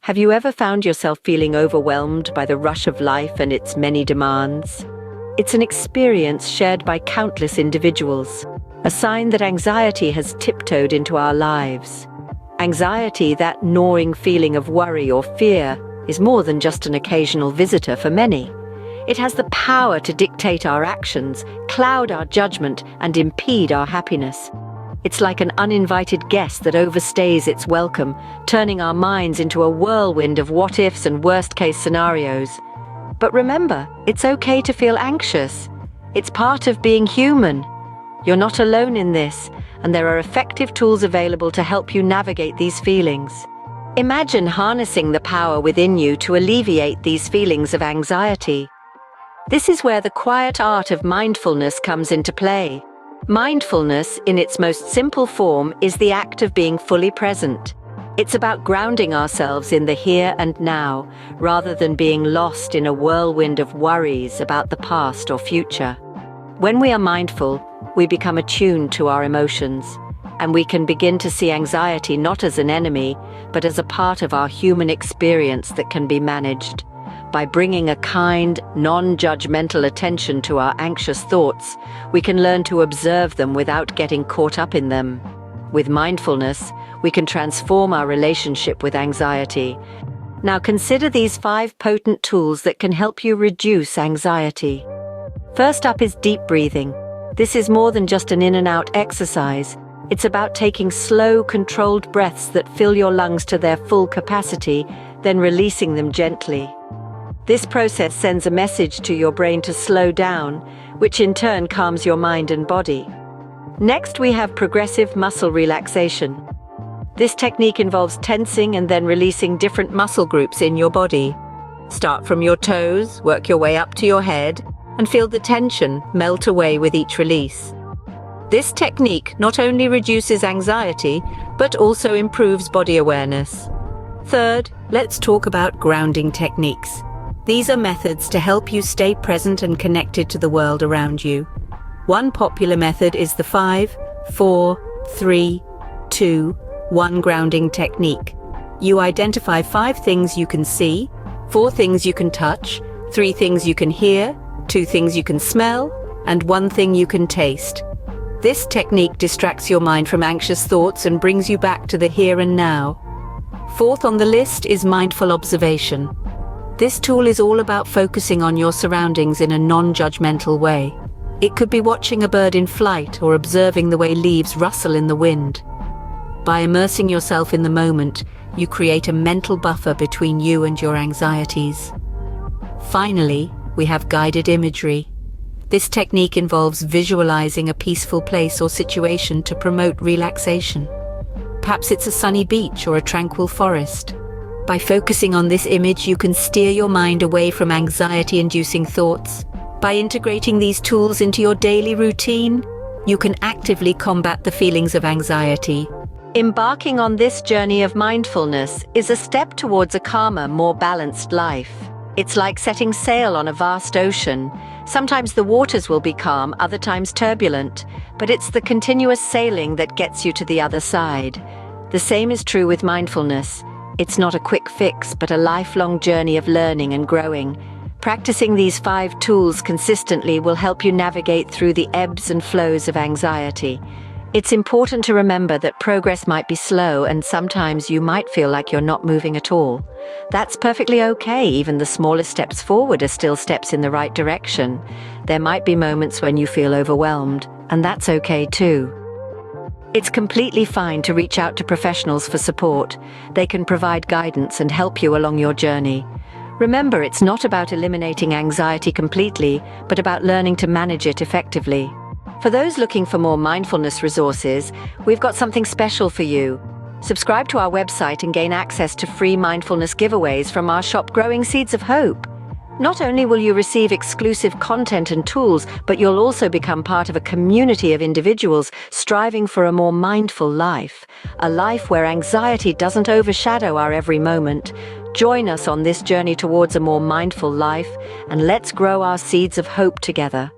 Have you ever found yourself feeling overwhelmed by the rush of life and its many demands? It's an experience shared by countless individuals, a sign that anxiety has tiptoed into our lives. Anxiety, that gnawing feeling of worry or fear, is more than just an occasional visitor for many. It has the power to dictate our actions, cloud our judgment, and impede our happiness. It's like an uninvited guest that overstays its welcome, turning our minds into a whirlwind of what-ifs and worst-case scenarios. But remember, it's okay to feel anxious. It's part of being human. You're not alone in this, and there are effective tools available to help you navigate these feelings. Imagine harnessing the power within you to alleviate these feelings of anxiety. This is where the quiet art of mindfulness comes into play. Mindfulness, in its most simple form, is the act of being fully present. It's about grounding ourselves in the here and now, rather than being lost in a whirlwind of worries about the past or future. When we are mindful, we become attuned to our emotions, and we can begin to see anxiety not as an enemy, but as a part of our human experience that can be managed. By bringing a kind, non-judgmental attention to our anxious thoughts, we can learn to observe them without getting caught up in them. With mindfulness, we can transform our relationship with anxiety. Now consider these 5 potent tools that can help you reduce anxiety. First up is deep breathing. This is more than just an in and out exercise. It's about taking slow, controlled breaths that fill your lungs to their full capacity, then releasing them gently. This process sends a message to your brain to slow down, which in turn calms your mind and body. Next, we have progressive muscle relaxation. This technique involves tensing and then releasing different muscle groups in your body. Start from your toes, work your way up to your head, and feel the tension melt away with each release. This technique not only reduces anxiety, but also improves body awareness. Third, let's talk about grounding techniques. These are methods to help you stay present and connected to the world around you. One popular method is the 5, 4, 3, 2, 1 grounding technique. You identify 5 things you can see, 4 things you can touch, 3 things you can hear, 2 things you can smell, and 1 thing you can taste. This technique distracts your mind from anxious thoughts and brings you back to the here and now. Fourth on the list is mindful observation. This tool is all about focusing on your surroundings in a non-judgmental way. It could be watching a bird in flight or observing the way leaves rustle in the wind. By immersing yourself in the moment, you create a mental buffer between you and your anxieties. Finally, we have guided imagery. This technique involves visualizing a peaceful place or situation to promote relaxation. Perhaps it's a sunny beach or a tranquil forest. By focusing on this image, you can steer your mind away from anxiety-inducing thoughts. By integrating these tools into your daily routine, you can actively combat the feelings of anxiety. Embarking on this journey of mindfulness is a step towards a calmer, more balanced life. It's like setting sail on a vast ocean. Sometimes the waters will be calm, other times turbulent, but it's the continuous sailing that gets you to the other side. The same is true with mindfulness. It's not a quick fix, but a lifelong journey of learning and growing. Practicing these 5 tools consistently will help you navigate through the ebbs and flows of anxiety. It's important to remember that progress might be slow, and sometimes you might feel like you're not moving at all. That's perfectly okay. Even the smallest steps forward are still steps in the right direction. There might be moments when you feel overwhelmed, and that's okay too. It's completely fine to reach out to professionals for support. They can provide guidance and help you along your journey. Remember, it's not about eliminating anxiety completely, but about learning to manage it effectively. For those looking for more mindfulness resources, we've got something special for you. Subscribe to our website and gain access to free mindfulness giveaways from our shop Growing Seeds of Hope. Not only will you receive exclusive content and tools, but you'll also become part of a community of individuals striving for a more mindful life, a life where anxiety doesn't overshadow our every moment. Join us on this journey towards a more mindful life, and let's grow our seeds of hope together.